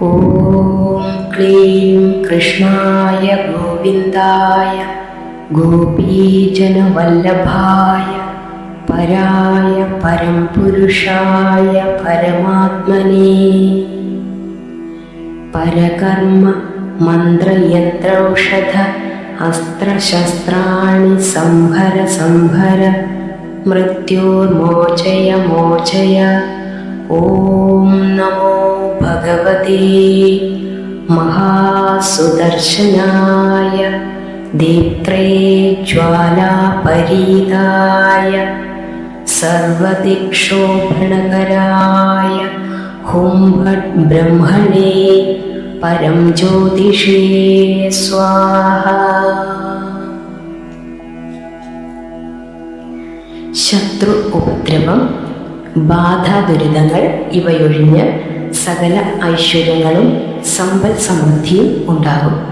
ഓം ക്ലീം കൃഷ്ണായ ഗോവിന്ദായ ഗോപീജനവല്ലഭായ പരായ പരംപുരുഷായ പരമാത്മനേ പരകർമ്മ മന്ത്രയന്ത്രൗഷധ അസ്ത്രശസ്ത്രാണി സംഹര സംഹര മൃത്യോർമോചയ മോചയ. ഓം നമോ ഭഗവതേ മഹാസുദർശനായ ദീപ്ത്രേ ജ്വാലാപരീതായ സർവദിക്ഷോഭണകരായ ഹും ഭട്ട് ബ്രഹ്മണേ പരം ജ്യോതിഷേ സ്വാഹ. ശത്രു ഉപദ്രവം, ബാധാദുരിതങ്ങൾ ഇവയൊഴിഞ്ഞ് സകല ഐശ്വര്യങ്ങളും സമ്പൽ സമൃദ്ധിയും ഉണ്ടാകും.